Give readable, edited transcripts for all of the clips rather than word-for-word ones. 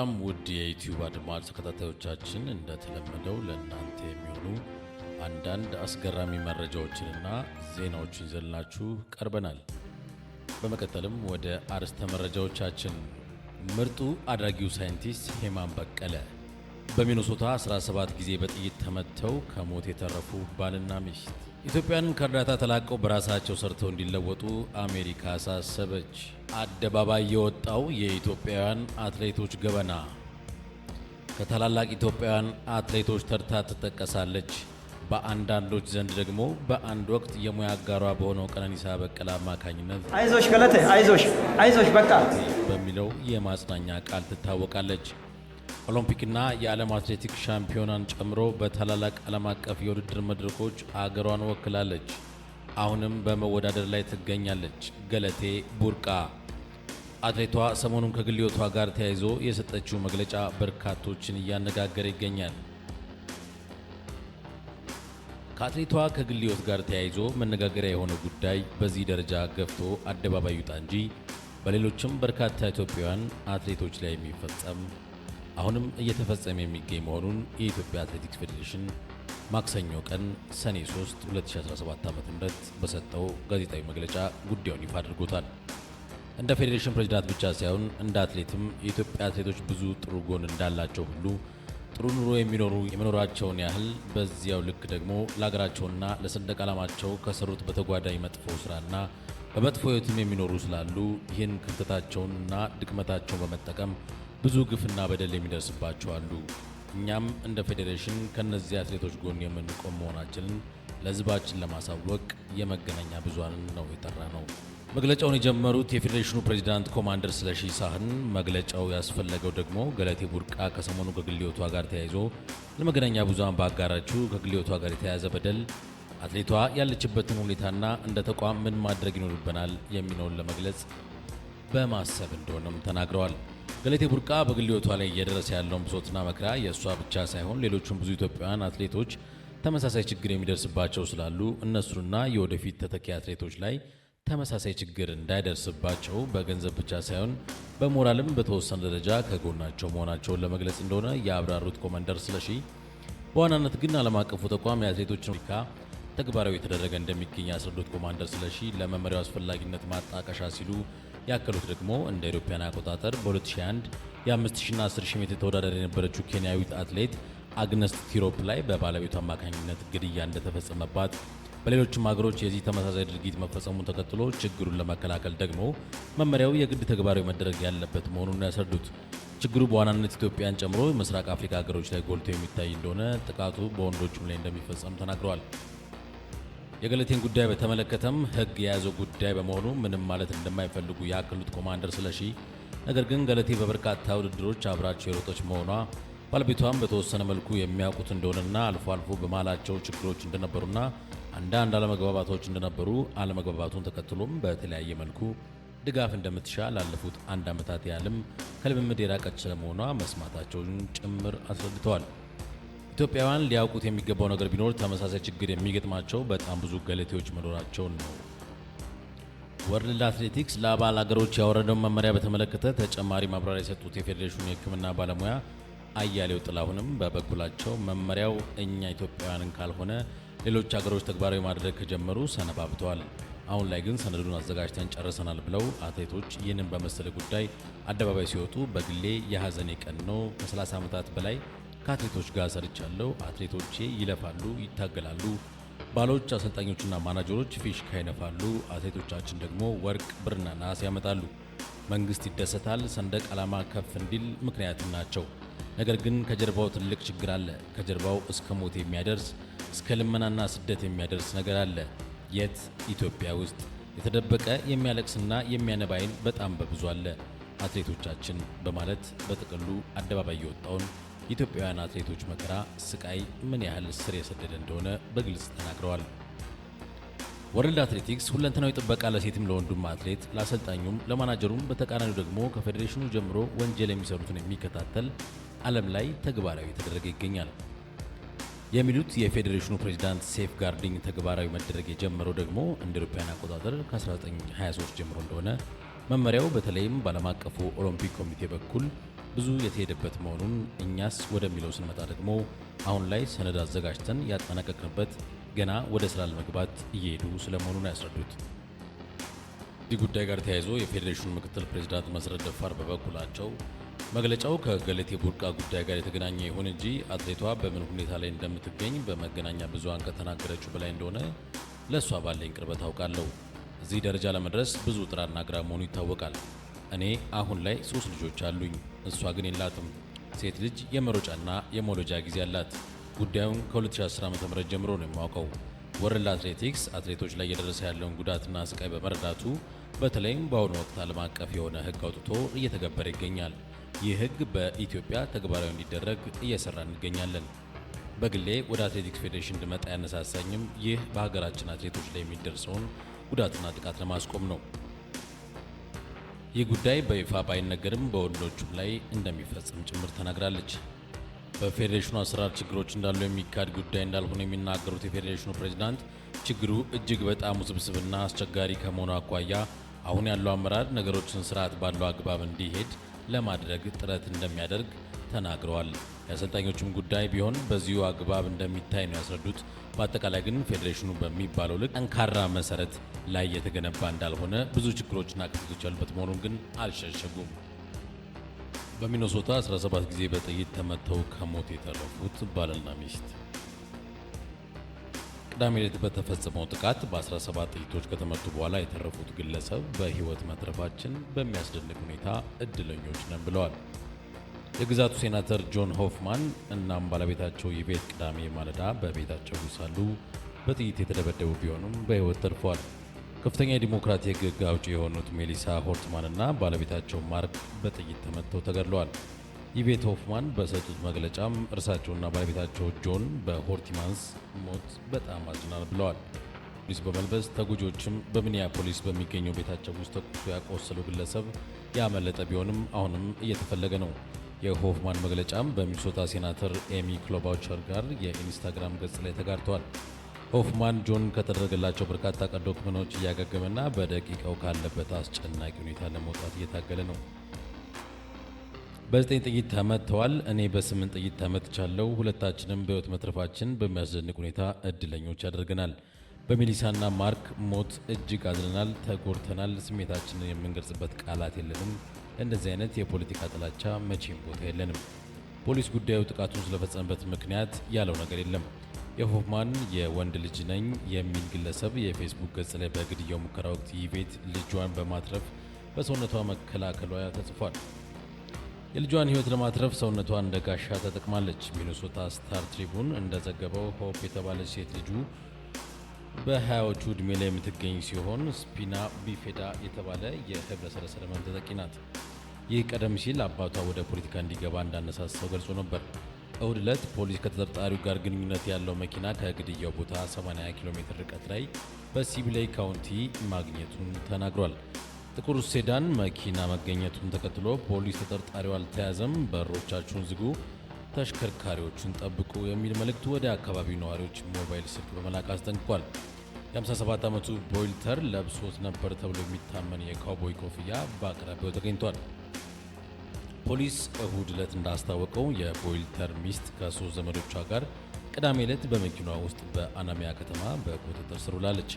ሰላም ውድ የዩቲዩብ አድማጭ ተከታታዮቻችን፣ እንደተለመደው ለእናንተ የሚሆኑ አንዳንድ አስገራሚ መረጃዎችንና ዜናዎችን ይዘንላችሁ ቀርበናል። በመቀጠልም ወደ አርዕስተ መረጃዎቻችን። ምርጡ አድራጊው ሳይንቲስት ሄማን በቀለ በሚኒሶታ 17 ጊዜ በጥይት ተመተው ከሞት የተረፉ ባልና ሚስት። ኢትዮጵያንን ከእርዳታ ተላቀው በራሳቸው ሰርተው እንዲለወጡ አሜሪካ አሳሰበች። አደባባይ የወጣው የኢትዮጵያውያን አትሌቶች ገበና። ከታላላቅ ኢትዮጵያውያን አትሌቶች ተርታ ትጠቀሳለች። በአንዳንዶች ዘንድ ደግሞ በአንድ ወቅት የሙያ አጋሯ በሆነው ቀነኒሳ በቀለ አማካኝነት አይዞሽ ገለቴ አይዞሽ በቃ በሚለው የማጽናኛ ቃል ትታወቃለች። ኦሎምፒክና የዓለም አትሌቲክስ ሻምፒዮናን ጨምሮ በታላላቅ ዓለም አቀፍ የውድድር መድረኮች አገሯን ወክላለች። አሁንም በመወዳደር ላይ ትገኛለች። ገለቴ ቡርቃ አትሌቷ ሰሞኑን ከግል ሕይወቷ ጋር ተያይዞ የሰጠችው መግለጫ በርካቶችን እያነጋገረ ይገኛል። ከአትሌቷ ከግል ሕይወት ጋር ተያይዞ መነጋገሪያ የሆነ ጉዳይ በዚህ ደረጃ ገፍቶ አደባባይ ይውጣ እንጂ በሌሎችም በርካታ ኢትዮጵያውያን አትሌቶች ላይ የሚፈጸም አሁንም እየተፈጸመ የሚገኝ መሆኑን የኢትዮጵያ አትሌቲክስ ፌዴሬሽን ማክሰኞ ቀን ሰኔ 3 2017 ዓ.ም በሰጠው ጋዜጣዊ መግለጫ ጉዳዩን ይፋ አድርጎታል። እንደ ፌዴሬሽን ፕሬዝዳንት ብቻ ሳይሆን እንደ አትሌትም የኢትዮጵያ አትሌቶች ብዙ ጥሩ ጎን እንዳላቸው ሁሉ ጥሩ ኑሮ የሚኖሩ የመኖራቸውን ያህል በዚያው ልክ ደግሞ ለሀገራቸውና ለሰንደቅ ዓላማቸው ከሰሩት በተጓዳኝ መጥፎ ስራና በመጥፎ ሕይወትም የሚኖሩ ስላሉ ይህን ክፍተታቸውንና ድክመታቸውን በመጠቀም ብዙ ግፍና በደል የሚደርስባቸው አሉ። እኛም እንደ ፌዴሬሽን ከነዚህ አትሌቶች ጎን የምንቆም መሆናችንን ለሕዝባችን ለማሳወቅ የመገናኛ ብዙሃንን ነው የጠራ ነው። መግለጫውን የጀመሩት የፌዴሬሽኑ ፕሬዝዳንት ኮማንደር ስለሺ ሳህን መግለጫው ያስፈለገው ደግሞ ገለቴ ቡርቃ ከሰሞኑ ከግል ሕይወቷ ጋር ተያይዞ ለመገናኛ ብዙሃን ባጋራችው ከግል ሕይወቷ ጋር የተያያዘ በደል አትሌቷ ያለችበትን ሁኔታና እንደ ተቋም ምን ማድረግ ይኖርብናል የሚለውን ለመግለጽ በማሰብ እንደሆነም ተናግረዋል። ገለቴ ቡርቃ በግል ሕይወቷ ላይ እየደረሰ ያለውን ብሶትና መከራ የእሷ ብቻ ሳይሆን ሌሎቹም ብዙ ኢትዮጵያውያን አትሌቶች ተመሳሳይ ችግር የሚደርስባቸው ስላሉ እነሱና የወደፊት ተተኪ አትሌቶች ላይ ተመሳሳይ ችግር እንዳይደርስባቸው በገንዘብ ብቻ ሳይሆን በሞራልም በተወሰነ ደረጃ ከጎናቸው መሆናቸውን ለመግለጽ እንደሆነ ያብራሩት ኮማንደር ስለሺ በዋናነት ግን ዓለም አቀፉ ተቋም የአትሌቶችን ሪካ ተግባራዊ የተደረገ እንደሚገኝ ያስረዱት ኮማንደር ስለሺ ለመመሪያው አስፈላጊነት ማጣቀሻ ሲሉ ያከሉት ደግሞ እንደ አውሮፓውያን አቆጣጠር በ2001 የ5000ና 10000 ሜትር ተወዳዳሪ የነበረችው ኬንያዊት አትሌት አግነስ ቲሮፕ ላይ በባለቤቱ አማካኝነት ግድያ እንደተፈጸመባት በሌሎችም ሀገሮች የዚህ ተመሳሳይ ድርጊት መፈጸሙን ተከትሎ ችግሩን ለመከላከል ደግሞ መመሪያው የግድ ተግባራዊ መደረግ ያለበት መሆኑን ያስረዱት ችግሩ በዋናነት ኢትዮጵያን ጨምሮ ምስራቅ አፍሪካ ሀገሮች ላይ ጎልቶ የሚታይ እንደሆነ ጥቃቱ በወንዶችም ላይ እንደሚፈጸም ተናግረዋል። የገለቴን ጉዳይ በተመለከተም ሕግ የያዘው ጉዳይ በመሆኑ ምንም ማለት እንደማይፈልጉ ያከሉት ኮማንደር ስለሺ ነገር ግን ገለቴ በበርካታ ውድድሮች አብራቸው የሮጠች መሆኗ ባለቤቷም በተወሰነ መልኩ የሚያውቁት እንደሆነና አልፎ አልፎ በማላቸው ችግሮች እንደነበሩና አንዳንድ አለመግባባቶች እንደነበሩ አለመግባባቱን ተከትሎም በተለያየ መልኩ ድጋፍ እንደምትሻ ላለፉት 1 ዓመታት ያህልም ከልምምድ የራቀች ስለመሆኗ መስማታቸውን ጭምር አስረድተዋል። ኢትዮጵያውያን ሊያውቁት የሚገባው ነገር ቢኖር ተመሳሳይ ችግር የሚገጥማቸው በጣም ብዙ ገለቴዎች መኖራቸውን ነው። ወርልድ አትሌቲክስ ለአባል አገሮች ያወረደውን መመሪያ በተመለከተ ተጨማሪ ማብራሪያ የሰጡት የፌዴሬሽኑ የሕክምና ባለሙያ አያሌው ጥላሁንም በበኩላቸው መመሪያው እኛ ኢትዮጵያውያንን ካልሆነ ሌሎች ሀገሮች ተግባራዊ ማድረግ ከጀመሩ ሰነባብተዋል። አሁን ላይ ግን ሰነዱን አዘጋጅተን ጨርሰናል ብለው አትሌቶች ይህንን በመሰለ ጉዳይ አደባባይ ሲወጡ በግሌ የሐዘኔ ቀን ነው። ከ30 ዓመታት በላይ ከአትሌቶች ጋር ሰርቻለሁ። አትሌቶቼ ይለፋሉ፣ ይታገላሉ። ባሎች፣ አሰልጣኞችና ማናጀሮች ፊሽካ ይነፋሉ። አትሌቶቻችን ደግሞ ወርቅ፣ ብርና ነሐስ ያመጣሉ። መንግስት ይደሰታል። ሰንደቅ ዓላማ ከፍ እንዲል ምክንያትም ናቸው። ነገር ግን ከጀርባው ትልቅ ችግር አለ። ከጀርባው እስከ ሞት የሚያደርስ እስከ ልመናና ስደት የሚያደርስ ነገር አለ። የት? ኢትዮጵያ ውስጥ የተደበቀ የሚያለቅስና የሚያነባ ዓይን በጣም በብዙ አለ። አትሌቶቻችን በማለት በጥቅሉ አደባባይ የወጣውን የኢትዮጵያውያን አትሌቶች መከራ፣ ስቃይ ምን ያህል ስር የሰደደ እንደሆነ በግልጽ ተናግረዋል። ወርልድ አትሌቲክስ ሁለንተናዊ ጥበቃ ለሴትም ለወንዱም አትሌት፣ ለአሰልጣኙም፣ ለማናጀሩም በተቃራኒው ደግሞ ከፌዴሬሽኑ ጀምሮ ወንጀል የሚሰሩትን የሚከታተል ዓለም ላይ ተግባራዊ የተደረገ ይገኛል የሚሉት የፌዴሬሽኑ ፕሬዝዳንት ሴፍ ጋርዲንግ ተግባራዊ መደረግ የጀመረው ደግሞ እንደ አውሮፓውያን አቆጣጠር ከ1923 ጀምሮ እንደሆነ መመሪያው በተለይም በዓለም አቀፉ ኦሎምፒክ ኮሚቴ በኩል ብዙ የተሄደበት መሆኑን፣ እኛስ ወደሚለው ስንመጣ ደግሞ አሁን ላይ ሰነድ አዘጋጅተን ያጠናቀቅንበት ገና ወደ ስራ ለመግባት እየሄዱ ስለመሆኑ ነው ያስረዱት። ከዚህ ጉዳይ ጋር ተያይዞ የፌዴሬሽኑ ምክትል ፕሬዝዳንት መሰረት ደፋር በበኩላቸው መግለጫው ከገለቴ ቡርቃ ጉዳይ ጋር የተገናኘ ይሁን እንጂ አትሌቷ በምን ሁኔታ ላይ እንደምትገኝ በመገናኛ ብዙሃን ከተናገረችው በላይ እንደሆነ ለእሷ ባለኝ ቅርበት አውቃለሁ። እዚህ ደረጃ ለመድረስ ብዙ ጥራና ግራ መሆኑ ይታወቃል። እኔ አሁን ላይ 3 ልጆች አሉኝ፣ እሷ ግን የላትም። ሴት ልጅ የመሮጫና የመውለጃ ጊዜ አላት። ጉዳዩን ከ2010 ዓ.ም ጀምሮ ነው የማውቀው። ወርልድ አትሌቲክስ አትሌቶች ላይ እየደረሰ ያለውን ጉዳትና ስቃይ በመረዳቱ በተለይም በአሁኑ ወቅት ዓለም አቀፍ የሆነ ሕግ አውጥቶ እየተገበረ ይገኛል። ይህ ሕግ በኢትዮጵያ ተግባራዊ እንዲደረግ እየሰራ እንገኛለን። በግሌ ወደ አትሌቲክስ ፌዴሬሽን እንድመጣ ያነሳሳኝም ይህ በሀገራችን አትሌቶች ላይ የሚደርሰውን ጉዳትና ጥቃት ለማስቆም ነው። ይህ ጉዳይ በይፋ ባይነገርም በወንዶቹም ላይ እንደሚፈጸም ጭምር ተናግራለች። በፌዴሬሽኑ አሰራር ችግሮች እንዳሉ የሚካድ ጉዳይ እንዳልሆነ የሚናገሩት የፌዴሬሽኑ ፕሬዝዳንት ችግሩ እጅግ በጣም ውስብስብና አስቸጋሪ ከመሆኑ አኳያ አሁን ያለው አመራር ነገሮችን ስርዓት ባለው አግባብ እንዲሄድ ለማድረግ ጥረት እንደሚያደርግ ተናግረዋል። የአሰልጣኞቹም ጉዳይ ቢሆን በዚሁ አግባብ እንደሚታይ ነው ያስረዱት። በአጠቃላይ ግን ፌዴሬሽኑ በሚባለው ልክ ጠንካራ መሰረት ላይ የተገነባ እንዳልሆነ፣ ብዙ ችግሮችና ክፍተቶች ያሉበት መሆኑን ግን አልሸሸጉም። በሚኔሶታ 17 ጊዜ በጥይት ተመተው ከሞት የተረፉት ባልና ሚስት ቅዳሜ ዕለት በተፈጸመው ጥቃት በ17 ጥይቶች ከተመቱ በኋላ የተረፉት ግለሰብ በሕይወት መትረፋችን በሚያስደንቅ ሁኔታ እድለኞች ነን ብለዋል። የግዛቱ ሴናተር ጆን ሆፍማን እናም ባለቤታቸው ይቬት ቅዳሜ ማለዳ በቤታቸው ሳሉ በጥይት የተደበደቡ ቢሆኑም በሕይወት ተርፈዋል። ከፍተኛ የዲሞክራቲክ ሕግ አውጪ የሆኑት ሜሊሳ ሆርትማን እና ባለቤታቸው ማርክ በጥይት ተመተው ተገድለዋል። ይቬት ሆፍማን በሰጡት መግለጫም እርሳቸውና ባለቤታቸው ጆን በሆርቲማንስ ሞት በጣም አዝናል ብለዋል። ፖሊስ በመልበስ ተጎጂዎችም በሚኒያፖሊስ በሚገኘው ቤታቸው ውስጥ ተኩሶ ያቆሰለው ግለሰብ ያመለጠ ቢሆንም አሁንም እየተፈለገ ነው። የሆፍማን መግለጫም በሚኒሶታ ሴናተር ኤሚ ክሎባውቸር ጋር የኢንስታግራም ገጽ ላይ ተጋርተዋል። ሆፍማን ጆን ከተደረገላቸው በርካታ ቀዶ ሕክምናዎች እያገገመና በደቂቃው ካለበት አስጨናቂ ሁኔታ ለመውጣት እየታገለ ነው። በ9 ጥይት ተመትተዋል። እኔ በ8 ጥይት ተመትቻለሁ። ሁለታችንም በሕይወት መትረፋችን በሚያስደንቅ ሁኔታ እድለኞች ያደርገናል። በሜሊሳና ማርክ ሞት እጅግ አዝነናል፣ ተጎድተናል። ስሜታችንን የምንገልጽበት ቃላት የለንም። እንደዚህ አይነት የፖለቲካ ጥላቻ መቼም ቦታ የለንም። ፖሊስ ጉዳዩ ጥቃቱን ስለፈጸመበት ምክንያት ያለው ነገር የለም። የሆፍማን የወንድ ልጅ ነኝ የሚል ግለሰብ የፌስቡክ ገጽ ላይ በግድያው ሙከራ ወቅት ይቬት ልጇን በማትረፍ በሰውነቷ መከላከሏ ተጽፏል። የልጇን ሕይወት ለማትረፍ ሰውነቷን እንደ ጋሻ ተጠቅማለች። ሚኒሶታ ስታር ትሪቡን እንደዘገበው ሆፕ የተባለች ሴት ልጁ በ20ዎቹ ዕድሜ ላይ የምትገኝ ሲሆን ስፒና ቢፌዳ የተባለ የህብረሰረሰር ህመም ተጠቂ ናት። ይህ ቀደም ሲል አባቷ ወደ ፖለቲካ እንዲገባ እንዳነሳሳው ገልጾ ነበር። እሁድ ዕለት ፖሊስ ከተጠርጣሪው ጋር ግንኙነት ያለው መኪና ከግድያው ቦታ 80 ኪሎ ሜትር ርቀት ላይ በሲቢሌይ ካውንቲ ማግኘቱን ተናግሯል። ጥቁር ሴዳን መኪና መገኘቱን ተከትሎ ፖሊስ ተጠርጣሪው አልተያዘም፣ በሮቻችሁን ዝጉ፣ ተሽከርካሪዎቹን ጠብቁ የሚል መልእክት ወደ አካባቢው ነዋሪዎች ሞባይል ስልክ በመላክ አስጠንቅቋል። የ57 ዓመቱ ቦይልተር ለብሶት ነበር ተብሎ የሚታመን የካውቦይ ኮፍያ በአቅራቢያው ተገኝቷል። ፖሊስ እሁድ ዕለት እንዳስታወቀው የቦይልተር ሚስት ከ3 ዘመዶቿ ጋር ቅዳሜ ዕለት በመኪናዋ ውስጥ በአናሚያ ከተማ በቁጥጥር ስር ውላለች።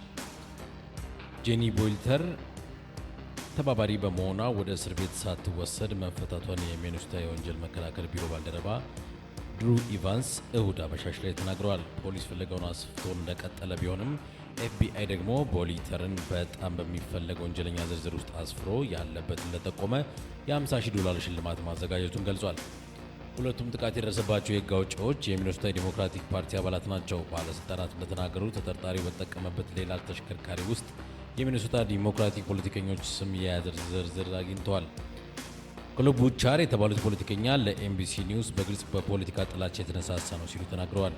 ጄኒ ቦይልተር ተባባሪ በመሆኗ ወደ እስር ቤት ሳትወሰድ መፈታቷን የሚኒሶታ የወንጀል መከላከል ቢሮ ባልደረባ ድሩ ኢቫንስ እሁድ አመሻሽ ላይ ተናግረዋል። ፖሊስ ፍለጋውን አስፍቶ እንደቀጠለ ቢሆንም ኤፍቢአይ ደግሞ ቦይልተርን በጣም በሚፈለግ ወንጀለኛ ዝርዝር ውስጥ አስፍሮ ያለበትን ለጠቆመ የ$50,000 ሽልማት ማዘጋጀቱን ገልጿል። ሁለቱም ጥቃት የደረሰባቸው የሕግ አውጪዎች የሚኒሶታ ዲሞክራቲክ ፓርቲ አባላት ናቸው። ባለስልጣናት እንደተናገሩ ተጠርጣሪው በተጠቀመበት ሌላ ተሽከርካሪ ውስጥ የሚኒሶታ ዲሞክራቲክ ፖለቲከኞች ስም የያዘ ዝርዝር አግኝተዋል። ክሎብ ቡቻር የተባሉት ፖለቲከኛ ለኤምቢሲ ኒውስ በግልጽ በፖለቲካ ጥላቻ የተነሳሳ ነው ሲሉ ተናግረዋል።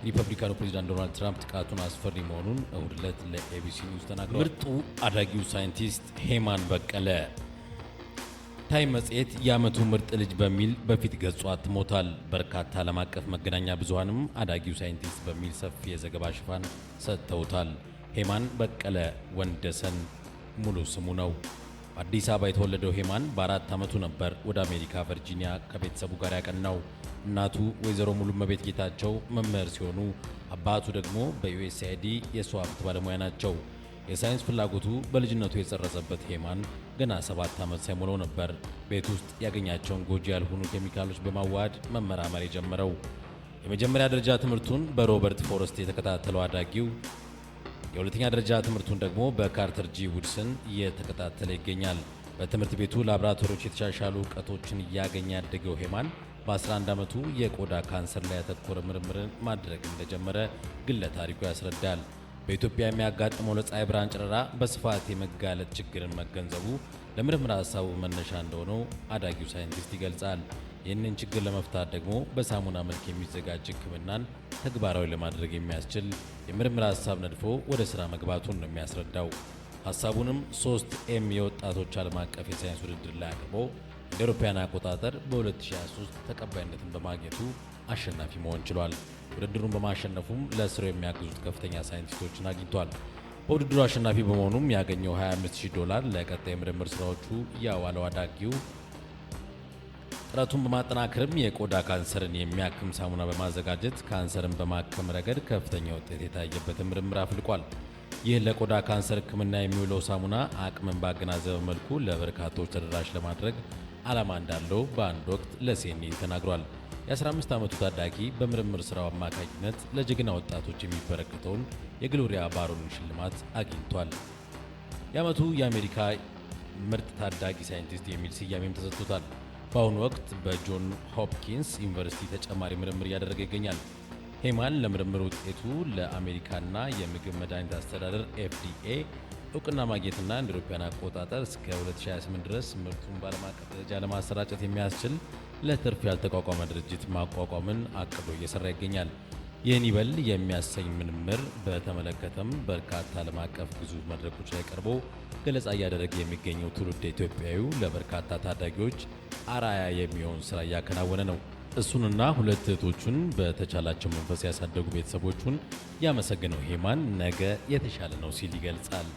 ሪፐብሊካኑ ፕሬዚዳንት ዶናልድ ትራምፕ ጥቃቱን አስፈሪ መሆኑን እሁድ ዕለት ለኤቢሲ ኒውስ ተናግረዋል። ምርጡ አዳጊው ሳይንቲስት ሄማን በቀለ ታይም መጽሔት የዓመቱ ምርጥ ልጅ በሚል በፊት ገጹ አትሞታል። በርካታ ዓለም አቀፍ መገናኛ ብዙሃንም አዳጊው ሳይንቲስት በሚል ሰፊ የዘገባ ሽፋን ሰጥተውታል። ሄማን በቀለ ወንደሰን ሙሉ ስሙ ነው። በአዲስ አበባ የተወለደው ሄማን በ4 ዓመቱ ነበር ወደ አሜሪካ ቨርጂኒያ ከቤተሰቡ ጋር ያቀናው። እናቱ ወይዘሮ ሙሉመቤት ጌታቸው መምህር ሲሆኑ አባቱ ደግሞ በዩኤስአይዲ የሰው ሀብት ባለሙያ ናቸው። የሳይንስ ፍላጎቱ በልጅነቱ የጸረጸበት ሄማን ገና 7 ዓመት ሳይሞላው ነበር ቤት ውስጥ ያገኛቸውን ጎጂ ያልሆኑ ኬሚካሎች በማዋሃድ መመራመር የጀመረው። የመጀመሪያ ደረጃ ትምህርቱን በሮበርት ፎረስት የተከታተለው አዳጊው የሁለተኛ ደረጃ ትምህርቱን ደግሞ በካርተር ጂ ውድሰን እየተከታተለ ይገኛል። በትምህርት ቤቱ ላቦራቶሪዎች የተሻሻሉ እውቀቶችን እያገኘ ያደገው ሄማን በ11 ዓመቱ የቆዳ ካንሰር ላይ ያተኮረ ምርምርን ማድረግ እንደጀመረ ግለ ታሪኩ ያስረዳል። በኢትዮጵያ የሚያጋጥመው ለፀሐይ ብርሃን ጨረራ በስፋት የመጋለጥ ችግርን መገንዘቡ ለምርምር ሀሳቡ መነሻ እንደሆነው አዳጊው ሳይንቲስት ይገልጻል። ይህንን ችግር ለመፍታት ደግሞ በሳሙና መልክ የሚዘጋጅ ሕክምናን ተግባራዊ ለማድረግ የሚያስችል የምርምር ሀሳብ ነድፎ ወደ ሥራ መግባቱን ነው የሚያስረዳው። ሀሳቡንም 3M የወጣቶች ዓለም አቀፍ የሳይንስ ውድድር ላይ አቅርቦ እንደ አውሮፓውያን አቆጣጠር በ2023 ተቀባይነትን በማግኘቱ አሸናፊ መሆን ችሏል። ውድድሩን በማሸነፉም ለስራው የሚያግዙት ከፍተኛ ሳይንቲስቶችን አግኝቷል። በውድድሩ አሸናፊ በመሆኑም ያገኘው $25,000 ለቀጣይ ምርምር ስራዎቹ ያዋለው አዳጊው ጥረቱን በማጠናከርም የቆዳ ካንሰርን የሚያክም ሳሙና በማዘጋጀት ካንሰርን በማከም ረገድ ከፍተኛ ውጤት የታየበትን ምርምር አፍልቋል። ይህ ለቆዳ ካንሰር ሕክምና የሚውለው ሳሙና አቅምን ባገናዘበ መልኩ ለበርካቶች ተደራሽ ለማድረግ ዓላማ እንዳለው በአንድ ወቅት ለሲኤንኤን ተናግሯል። የ15 ዓመቱ ታዳጊ በምርምር ስራው አማካኝነት ለጀግና ወጣቶች የሚበረከተውን የግሎሪያ ባሮን ሽልማት አግኝቷል። የዓመቱ የአሜሪካ ምርጥ ታዳጊ ሳይንቲስት የሚል ስያሜም ተሰጥቶታል። በአሁኑ ወቅት በጆን ሆፕኪንስ ዩኒቨርሲቲ ተጨማሪ ምርምር እያደረገ ይገኛል። ሄማን ለምርምር ውጤቱ ለአሜሪካና የምግብ መድኃኒት አስተዳደር FDA እውቅና ማግኘትና እንደ አውሮፓውያን አቆጣጠር እስከ 2028 ድረስ ምርቱን በዓለም አቀፍ ደረጃ ለማሰራጨት የሚያስችል ለትርፍ ያልተቋቋመ ድርጅት ማቋቋምን አቅዶ እየሰራ ይገኛል። ይህን ይበል የሚያሰኝ ምርምር በተመለከተም በርካታ ዓለም አቀፍ ግዙፍ መድረኮች ላይ ቀርቦ ገለጻ እያደረገ የሚገኘው ትውልደ ኢትዮጵያዊው ለበርካታ ታዳጊዎች አራያ የሚሆን ስራ እያከናወነ ነው። እሱንና 2 እህቶቹን በተቻላቸው መንፈስ ያሳደጉ ቤተሰቦቹን ያመሰገነው ሄማን ነገ የተሻለ ነው ሲል ይገልጻል።